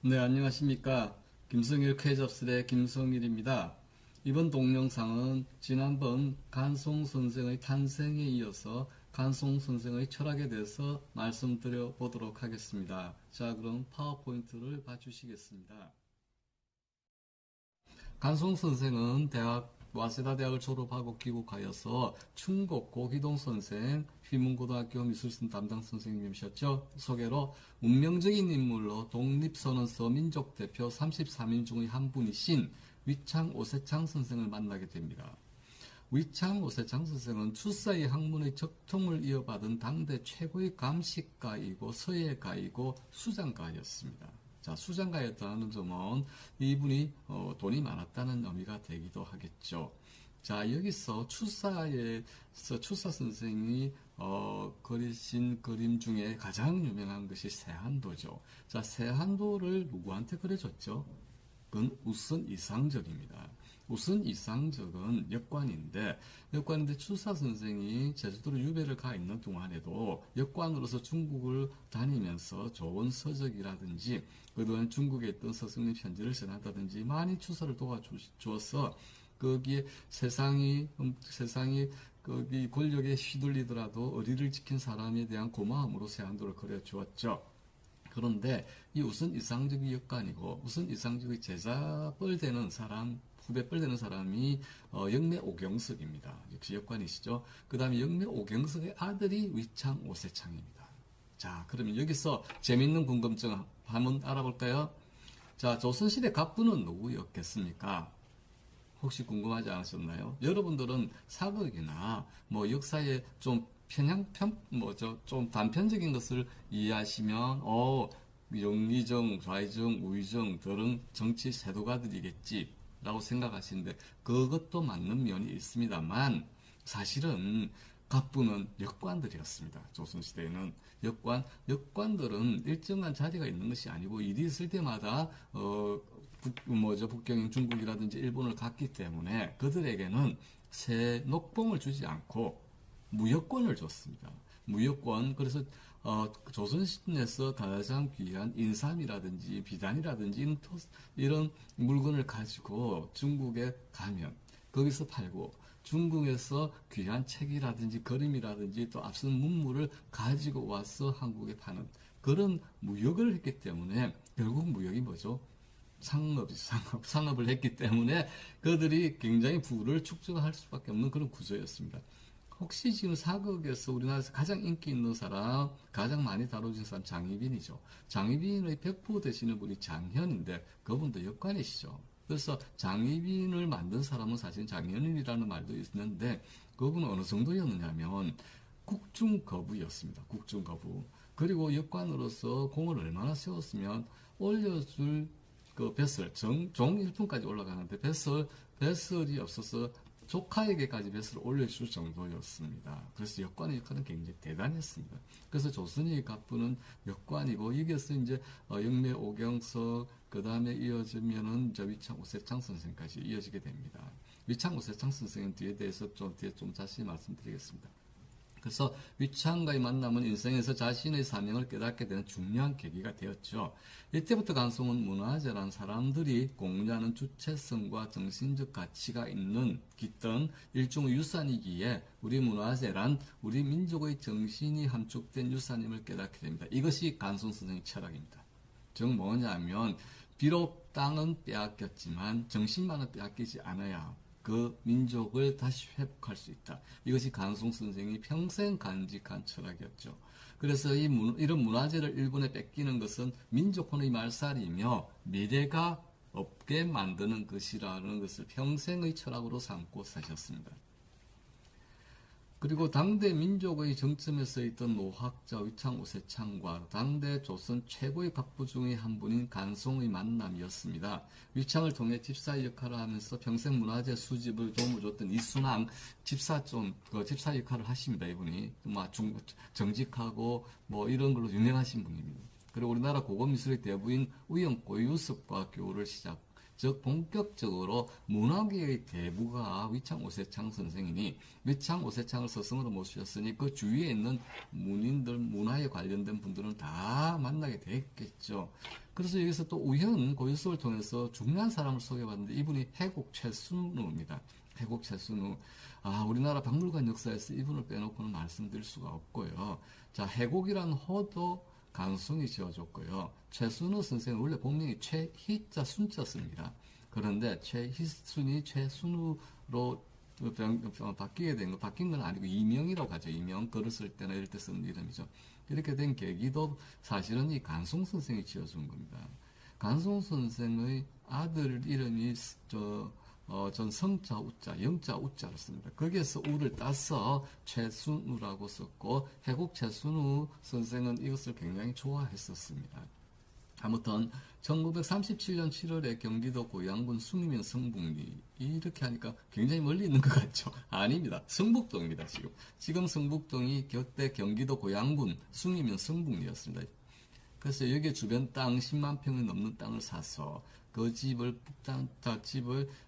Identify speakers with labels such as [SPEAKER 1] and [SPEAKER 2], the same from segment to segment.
[SPEAKER 1] 네, 안녕하십니까. 김성일 쾌접술의 김성일입니다. 이번 동영상은 지난번 간송 선생의 탄생에 이어서 간송 선생의 철학에 대해서 말씀드려 보도록 하겠습니다. 자, 그럼 파워포인트를 봐주시겠습니다. 간송 선생은 와세다 대학을 졸업하고 귀국하여서 충북 고기동 선생, 휘문고등학교 미술신 담당 선생님이셨죠. 소개로 운명적인 인물로 독립선언서 민족 대표 33인 중의 한 분이신 위창 오세창 선생을 만나게 됩니다. 위창 오세창 선생은 출사의 학문의 적통을 이어받은 당대 최고의 감식가이고 서예가이고 수장가였습니다. 자, 수장가였다는 점은 이분이 돈이 많았다는 의미가 되기도 하겠죠. 자, 여기서 출사 선생이 그리신 그림 중에 가장 유명한 것이 세한도죠. 자, 세한도를 누구한테 그려줬죠? 그건 우선 이상적입니다. 우선 이상적은 역관인데 출사 선생이 제주도로 유배를 가 있는 동안에도 역관으로서 중국을 다니면서 좋은 서적이라든지 그동안 중국에 있던 스승의 편지를 전한다든지 많이 출사를 도와주어서 거기에 세상이 거기 권력에 휘둘리더라도 의리를 지킨 사람에 대한 고마움으로 세안도를 그려주었죠. 그런데 이 우선 이상적의 역관이고 우선 이상적의 제자뻘 되는 사람, 후배뻘 되는 사람이 영매 오경석입니다. 역시 역관이시죠. 그 다음에 영매 오경석의 아들이 위창 오세창입니다. 자, 그러면 여기서 재밌는 궁금증 한번 알아볼까요? 자, 조선시대 갑부는 누구였겠습니까? 혹시 궁금하지 않으셨나요? 여러분들은 사극이나 뭐 역사에 좀 좀 단편적인 것을 이해하시면, 영의정, 좌의정, 우의정 들은 정치 세도가들이겠지 라고 생각하시는데, 그것도 맞는 면이 있습니다만, 사실은 갑부는 역관들이었습니다. 조선시대에는 역관들은 일정한 자리가 있는 것이 아니고 일이 있을 때마다 북경인 중국이라든지 일본을 갔기 때문에 그들에게는 새 녹봉을 주지 않고 무역권을 줬습니다. 무역권. 그래서 조선시대에서 가장 귀한 인삼이라든지 비단이라든지 이런 물건을 가지고 중국에 가면 거기서 팔고, 중국에서 귀한 책이라든지 그림이라든지 또 앞선 문물을 가지고 와서 한국에 파는 그런 무역을 했기 때문에, 결국 무역이 뭐죠? 상업을 했기 때문에 그들이 굉장히 부를 축적할 수밖에 없는 그런 구조였습니다. 혹시 지금 사극에서 우리나라에서 가장 인기 있는 사람, 가장 많이 다뤄진 사람 장희빈이죠. 장희빈의 백부 되시는 분이 장현인데 그분도 역관이시죠. 그래서 장희빈을 만든 사람은 사실 장현인이라는 말도 있는데, 그분은 어느 정도였느냐면 국중거부였습니다. 국중거부. 그리고 역관으로서 공을 얼마나 세웠으면 올려줄 그 뱃슬, 종 1품까지 올라가는데 뱃슬이 없어서 조카에게까지 뱃슬을 올려줄 정도였습니다. 그래서 역관의 역할은 굉장히 대단했습니다. 그래서 조선의 갑부는 역관이고, 여기에서 이제 영매 오경석, 그 다음에 이어지면은 위창 오세창 선생까지 이어지게 됩니다. 위창 오세창 선생은 뒤에 좀 자세히 말씀드리겠습니다. 그래서 위창과의 만남은 인생에서 자신의 사명을 깨닫게 되는 중요한 계기가 되었죠. 이때부터 간송은 문화재란 사람들이 공유하는 주체성과 정신적 가치가 있는 깃든 일종의 유산이기에, 우리 문화재란 우리 민족의 정신이 함축된 유산임을 깨닫게 됩니다. 이것이 간송 선생의 철학입니다. 즉 뭐냐면, 비록 땅은 빼앗겼지만 정신만은 빼앗기지 않아야 그 민족을 다시 회복할 수 있다. 이것이 간송 선생이 평생 간직한 철학이었죠. 그래서 이런 문화재를 일본에 뺏기는 것은 민족혼의 말살이며 미래가 없게 만드는 것이라는 것을 평생의 철학으로 삼고 사셨습니다. 그리고 당대 민족의 정점에 서 있던 노학자 위창 우세창과 당대 조선 최고의 갑부 중의 한 분인 간송의 만남이었습니다. 위창을 통해 집사 역할을 하면서 평생 문화재 수집을 도움을 줬던 이순왕 집사 역할을 하십니다. 이분이 정직하고 이런 걸로 유명하신 분입니다. 그리고 우리나라 고고미술의 대부인 우영고 유습과 교우를 즉 본격적으로 문학의 대부가 위창 오세창 선생이니 위창 오세창을 스승으로 모셨으니 그 주위에 있는 문인들, 문화에 관련된 분들은 다 만나게 됐겠죠. 그래서 여기서 또 우연 고유석을 통해서 중요한 사람을 소개받는데 이분이 해곡 최순우입니다. 해곡 최순우. 우리나라 박물관 역사에서 이분을 빼놓고는 말씀드릴 수가 없고요. 자, 해곡이란 호도 간송이 지어줬고요. 최순우 선생은 원래 본명이 최희자 순자 씁니다. 그런데 최희순이 최순우로 바뀌게 된 거, 바뀐 건 아니고 이명이라고 하죠. 이명, 글을 쓸 때나 이럴 때 쓰는 이름이죠. 이렇게 된 계기도 사실은 이 간송 선생이 지어준 겁니다. 간송 선생의 아들 이름이 전 성자 우자, 영자 우자로 씁니다. 거기에서 우를 따서 최순우라고 썼고 해곡 최순우 선생은 이것을 굉장히 좋아했었습니다. 아무튼 1937년 7월에 경기도 고양군 숭이면 성북리 이렇게 하니까 굉장히 멀리 있는 것 같죠? 아닙니다. 성북동입니다. 지금 성북동이 그때 경기도 고양군 숭이면 성북리였습니다. 그래서 여기 주변 땅 10만 평이 넘는 땅을 사서 그 집을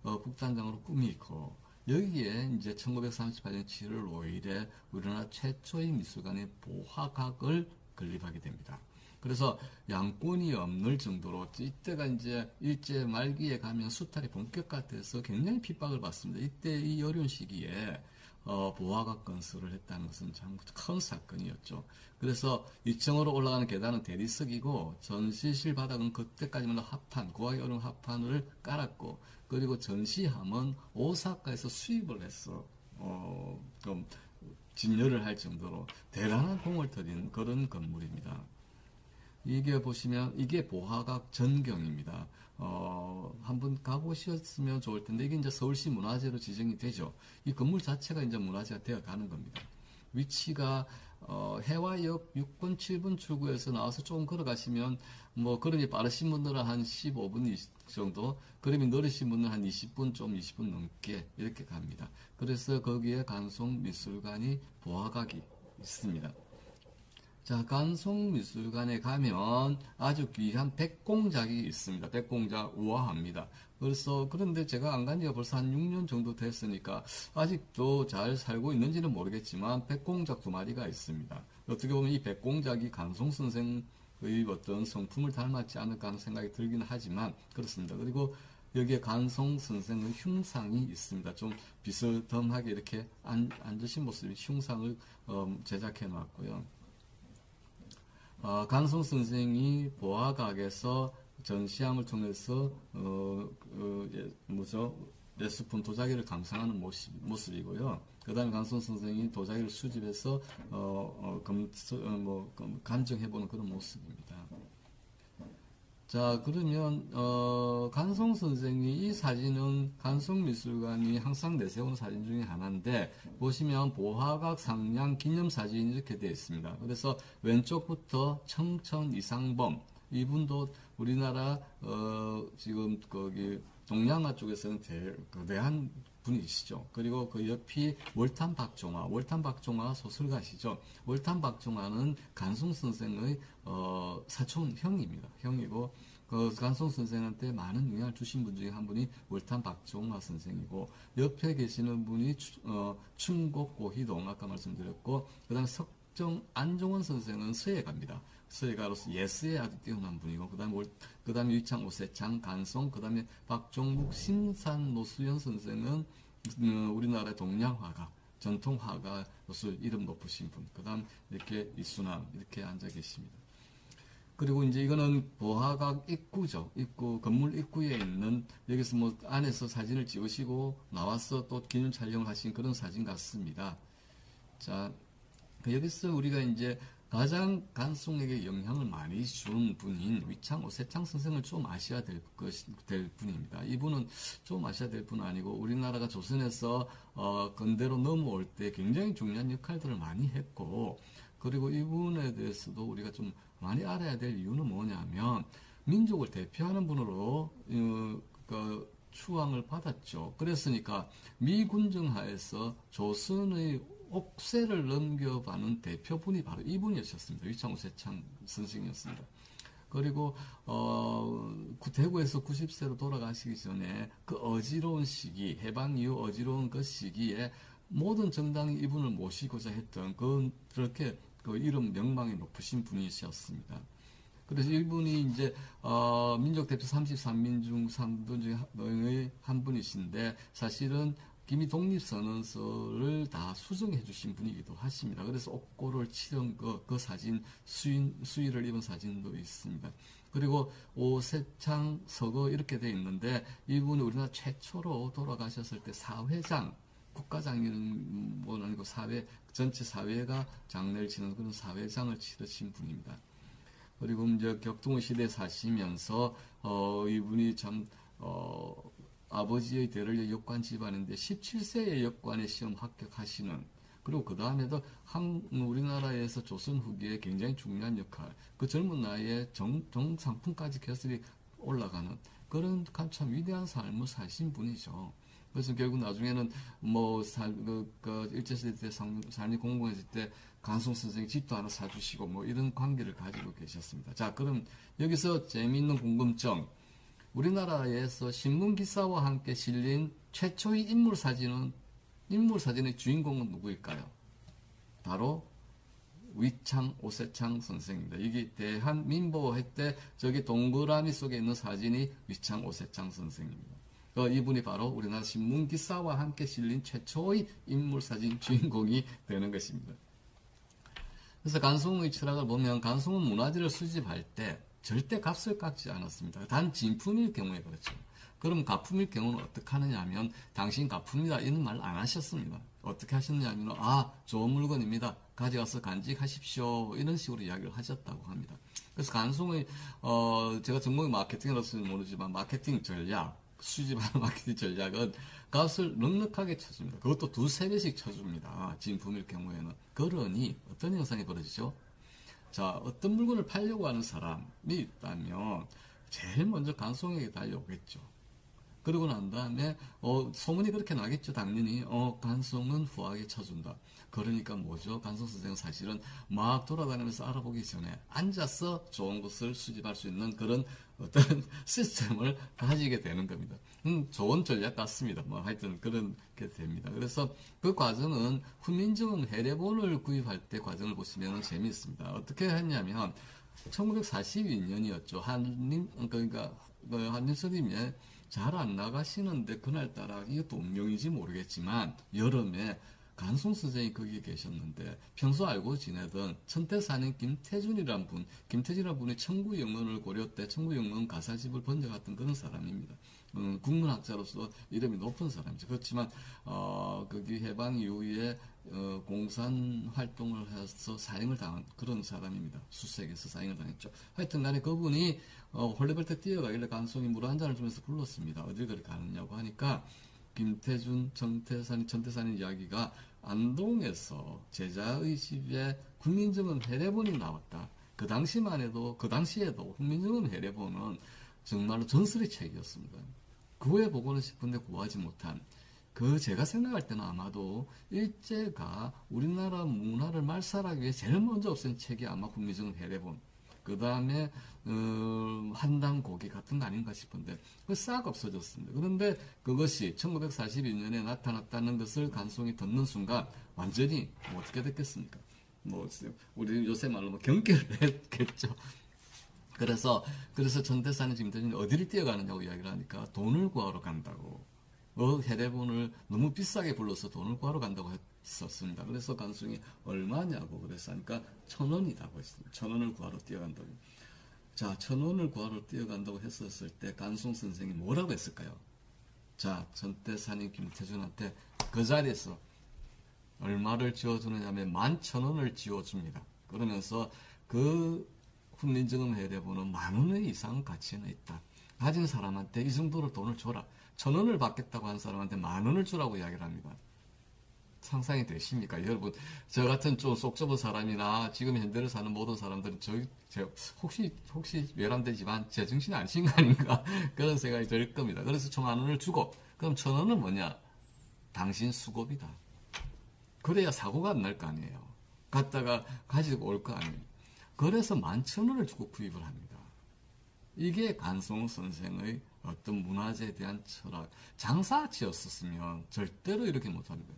[SPEAKER 1] 북단장으로 꾸미고 여기에 이제 1938년 7월 5일에 우리나라 최초의 미술관의 보화각을 건립하게 됩니다. 그래서 양권이 없는 정도로 이때가 이제 일제 말기에 가면 수탈이 본격화돼서 굉장히 핍박을 받습니다. 이때 이 어려운 시기에 보화각 건설을 했다는 것은 참 큰 사건이었죠. 그래서 2층으로 올라가는 계단은 대리석이고 전시실 바닥은 그때까지만 합판, 구하기 어려운 합판을 깔았고 그리고 전시함은 오사카에서 수입을 해서 좀 진열을 할 정도로 대단한 공을 들인 그런 건물입니다. 이게 보시면 이게 보화각 전경입니다. 한번 가보셨으면 좋을 텐데 이게 이제 서울시 문화재로 지정이 되죠. 이 건물 자체가 이제 문화재가 되어 가는 겁니다. 위치가 해화역 6번 7번 출구에서 나와서 조금 걸어가시면 뭐 걸음이 빠르신 분들은 한 15분 정도, 걸음이 느리신 분은 한 20분 20분 넘게 이렇게 갑니다. 그래서 거기에 간송미술관이 보화각이 있습니다. 자, 간송미술관에 가면 아주 귀한 백공작이 있습니다. 백공작 우아합니다. 그런데 제가 안 간 지가 벌써 한 6년 정도 됐으니까 아직도 잘 살고 있는지는 모르겠지만 백공작 2마리가 있습니다. 어떻게 보면 이 백공작이 간송 선생의 어떤 성품을 닮았지 않을까 하는 생각이 들긴 하지만 그렇습니다. 그리고 여기에 간송 선생의 흉상이 있습니다. 좀 비스듬하게 이렇게 앉으신 모습이 흉상을 제작해 놨고요. 간송 선생이 보화각에서 전시함을 통해서 레스푼 도자기를 감상하는 모습이고요. 그 다음에 간송 선생이 도자기를 수집해서 감정해보는 그런 모습입니다. 자, 그러면 간송 선생이 이 사진은 간송미술관이 항상 내세우는 사진 중에 하나인데 보시면 보화각 상량 기념사진이 이렇게 되어 있습니다. 그래서 왼쪽부터 청천 이상범 이분도 우리나라 지금 거기 동양화 쪽에서는 거대한 분이시죠. 그리고 그 옆이 월탄 박종화 소설가시죠. 월탄 박종화는 간송 선생의 사촌 형이고 그 간송 선생한테 많은 영향을 주신 분 중에 한 분이 월탄 박종화 선생이고 옆에 계시는 분이 충곡 고희동 아까 말씀드렸고 그다음 석정 안종원 선생은 서예가입니다. 서예가로서 예스에 아주 뛰어난 분이고 그다음에 유창 오세창 간송 그다음에 박종국 심산 노수연 선생은 우리나라의 동양화가 전통화가로서 이름 높으신 분. 그다음 이렇게 이순남 이렇게 앉아 계십니다. 그리고 이제 이거는 보화각 입구죠. 건물 입구에 있는 여기서 뭐 안에서 사진을 찍으시고 나와서 또 기념 촬영을 하신 그런 사진 같습니다. 자, 여기서 우리가 이제 가장 간송에게 영향을 많이 준 분인 위창 오세창 선생을 좀 아셔야 될 분입니다. 이분은 좀 아셔야 될 분은 아니고 우리나라가 조선에서 건대로 넘어올 때 굉장히 중요한 역할들을 많이 했고 그리고 이분에 대해서도 우리가 좀 많이 알아야 될 이유는 뭐냐면 민족을 대표하는 분으로 추앙을 받았죠. 그랬으니까 미군정하에서 조선의 옥세를 넘겨가는 대표분이 바로 이분이었습니다. 위창 오세창 선생이었습니다. 그리고 대구에서 90세로 돌아가시기 전에 그 어지러운 시기, 해방 이후 어지러운 그 시기에 모든 정당이 이분을 모시고자 했던 그렇게 그 이름 명망이 높으신 분이셨습니다. 그래서 이분이 이제 민족 대표 33민 중 3분 중에 한 분이신데 사실은 기미 독립선언서를 다 수정해 주신 분이기도 하십니다. 그래서 옥고를 치른 그 사진, 수의를 입은 사진도 있습니다. 그리고 오세창 서거 이렇게 돼 있는데 이분이 우리나라 최초로 돌아가셨을 때 사회장, 국가장이는 뭐 아니고 전체 사회가 장례를 치는 그런 사회장을 치르신 분입니다. 그리고 이제 격동의 시대에 사시면서 이분이 참 아버지의 대를 이어 역관 집안인데 17세에 역관에 시험 합격하시는, 그리고 그 다음에도 우리나라에서 조선 후기에 굉장히 중요한 역할, 그 젊은 나이에 정상품까지 개설이 올라가는 그런 참 위대한 삶을 사신 분이죠. 그래서 결국 나중에는 일제시대 때 삶이 공공해질 때 간송 선생이 집도 하나 사주시고 뭐 이런 관계를 가지고 계셨습니다. 자, 그럼 여기서 재미있는 궁금증. 우리나라에서 신문 기사와 함께 실린 최초의 인물 사진의 주인공은 누구일까요? 바로 위창 오세창 선생입니다. 이게 대한민보회 때 저기 동그라미 속에 있는 사진이 위창 오세창 선생입니다. 이분이 바로 우리나라 신문 기사와 함께 실린 최초의 인물 사진 주인공이 되는 것입니다. 그래서 간송의 철학을 보면 간송은 문화재를 수집할 때 절대 값을 깎지 않았습니다. 단 진품일 경우에 그렇죠. 그럼 가품일 경우는 어떻게 하느냐 하면 당신 가품이다 이런 말 안 하셨습니다. 어떻게 하셨느냐 하면 좋은 물건입니다. 가져가서 간직하십시오. 이런 식으로 이야기를 하셨다고 합니다. 그래서 간송의 제가 전공이 마케팅이라서는 모르지만 마케팅 전략, 수집하는 마케팅 전략은 값을 넉넉하게 쳐줍니다. 그것도 2~3배씩 쳐줍니다. 진품일 경우에는. 그러니 어떤 현상이 벌어지죠? 자, 어떤 물건을 팔려고 하는 사람이 있다면 제일 먼저 간송에게 달려오겠죠. 그러고 난 다음에 소문이 그렇게 나겠죠. 당연히 간송은 후하게 쳐준다. 그러니까 뭐죠? 간송 선생은 사실은 막 돌아다니면서 알아보기 전에 앉아서 좋은 것을 수집할 수 있는 그런 어떤 시스템을 가지게 되는 겁니다. 좋은 전략 같습니다. 뭐 하여튼 그렇게 됩니다. 그래서 그 과정은 훈민정음 해례본을 구입할 때 과정을 보시면 재미있습니다. 어떻게 했냐면 1942년이었죠. 한림 스님이 잘 안 나가시는데 그날따라 이것도 운명인지 모르겠지만 여름에 간송 선생이 거기 계셨는데 평소 알고 지내던 천태사님 김태준이란 분이 청구영론을 고려 때 청구영론 가사집을 번역했던 그런 사람입니다. 국문학자로서 이름이 높은 사람이죠. 그렇지만 거기 해방 이후에 공산 활동을 해서 사형을 당한 그런 사람입니다. 수색에서 사형을 당했죠. 하여튼 간에 그분이 홀레벌떡 뛰어가길래 간송이 물 한 잔을 주면서 불렀습니다. 어딜 그리 가느냐고 하니까 김태준, 천태사님 이야기가 안동에서 제자의 집에 훈민정음 해례본이 나왔다. 그 당시에도 훈민정음 해례본은 정말로 전설의 책이었습니다. 구해보고는 싶은데 구하지 못한, 제가 생각할 때는 아마도 일제가 우리나라 문화를 말살하기 위해 제일 먼저 없앤 책이 아마 훈민정음 해례본, 그 다음에 한당 고기 같은 거 아닌가 싶은데 싹 없어졌습니다. 그런데 그것이 1942년에 나타났다는 것을 간송이 듣는 순간 완전히 어떻게 됐겠습니까? 우리 요새 말로 경계를 했겠죠. 그래서 천태사는 지금 어디를 뛰어가느냐고 이야기를 하니까 돈을 구하러 간다고. 해례본을 너무 비싸게 불러서 돈을 구하러 간다고 했었습니다. 그래서 간송이 얼마냐고 그래서 하니까 1,000원이라고 했습니다. 1,000원을 구하러 뛰어간다고. 자, 1,000원을 구하러 뛰어간다고 했었을 때 간송 선생이 뭐라고 했을까요? 자, 천태사님 김태준한테 그 자리에서 얼마를 지어주느냐면 11,000원을 지어줍니다. 그러면서 그 훈민정음 해례본은 10,000원 이상 가치는 있다. 가진 사람한테 이 정도로 돈을 줘라. 1,000원을 받겠다고 한 사람한테 10,000원을 주라고 이야기를 합니다. 상상이 되십니까? 여러분, 저 같은 좀 속 좁은 사람이나 지금 현대를 사는 모든 사람들은 혹시 외람되지만 제정신이 아니신 거 아닌가? 그런 생각이 들 겁니다. 그래서 1,000원을 주고, 그럼 1,000원은 뭐냐? 당신 수고비다. 그래야 사고가 안 날 거 아니에요. 갔다가 가지고 올 거 아니에요. 그래서 11,000원을 주고 구입을 합니다. 이게 간송 선생의 어떤 문화재에 대한 철학. 장사치였었으면 절대로 이렇게 못합니다.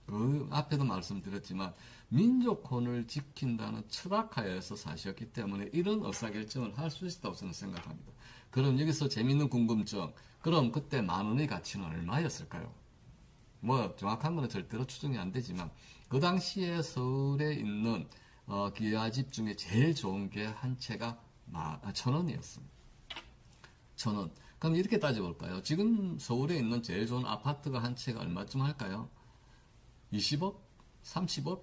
[SPEAKER 1] 그 앞에도 말씀드렸지만 민족혼을 지킨다는 철학하에서 사셨기 때문에 이런 의사결정을 할 수 있다고 저는 생각합니다. 그럼 여기서 재밌는 궁금증. 그럼 그때 만 원의 가치는 얼마였을까요? 뭐 정확한 거는 절대로 추정이 안 되지만 그 당시에 서울에 있는 기와집 중에 제일 좋은 게 한 채가 1,000원이었습니다. 1,000원. 그럼 이렇게 따져볼까요? 지금 서울에 있는 제일 좋은 아파트가 한 채가 얼마쯤 할까요? 20억? 30억?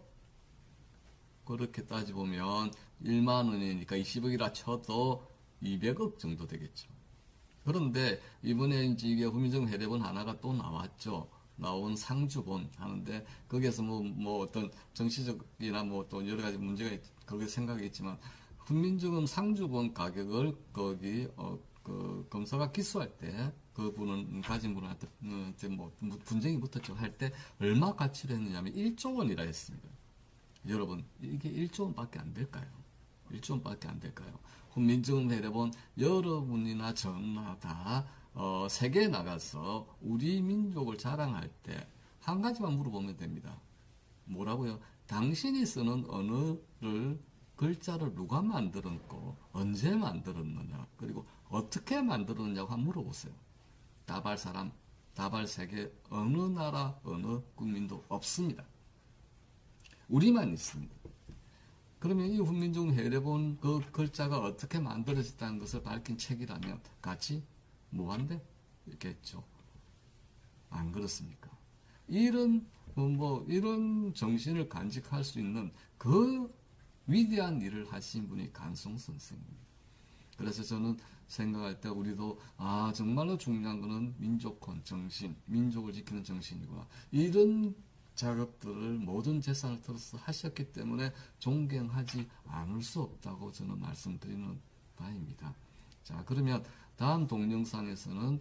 [SPEAKER 1] 그렇게 따져보면 1만 원이니까 20억이라 쳐도 200억 정도 되겠죠. 그런데 이번에 이게 후민정 회례본 하나가 또 나왔죠. 나온 상주본 하는데 거기에서 뭐 어떤 정치적이나 뭐 또 여러 가지 문제가 그렇게 생각이 있지만 훈민정음 상주본 가격을 거기 그 검사가 기소할 때 그분은 가진 분한테 뭐 분쟁이 붙었죠. 할 때 얼마 가치로 했느냐면 1조 원이라 했습니다. 여러분 이게 1조 원밖에 안 될까요? 1조 원밖에 안 될까요? 훈민정음 회례본 여러분이나 저나 다 세계에 나가서 우리 민족을 자랑할 때 한 가지만 물어보면 됩니다. 뭐라고요? 당신이 쓰는 언어를 글자를 누가 만들었고 언제 만들었느냐 그리고 어떻게 만들었느냐고 한번 물어보세요. 답할 사람, 답할 세계 어느 나라 어느 국민도 없습니다. 우리만 있습니다. 그러면 이 훈민정음 회례본 그 글자가 어떻게 만들어졌다는 것을 밝힌 책이라면 같이 무한대겠죠. 안 그렇습니까? 이런 이런 정신을 간직할 수 있는 그 위대한 일을 하신 분이 간송 선생입니다. 그래서 저는 생각할 때 우리도 정말로 중요한 거는 민족혼 정신, 민족을 지키는 정신이구나. 이런 작업들을 모든 재산을 털어서 하셨기 때문에 존경하지 않을 수 없다고 저는 말씀드리는 바입니다. 자, 그러면 다음 동영상에서는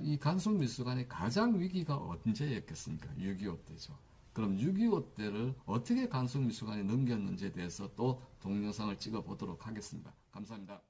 [SPEAKER 1] 이 간송미술관의 가장 위기가 언제였겠습니까? 6.25 때죠. 그럼 6.25 때를 어떻게 간송미술관에 넘겼는지에 대해서 또 동영상을 찍어 보도록 하겠습니다. 감사합니다.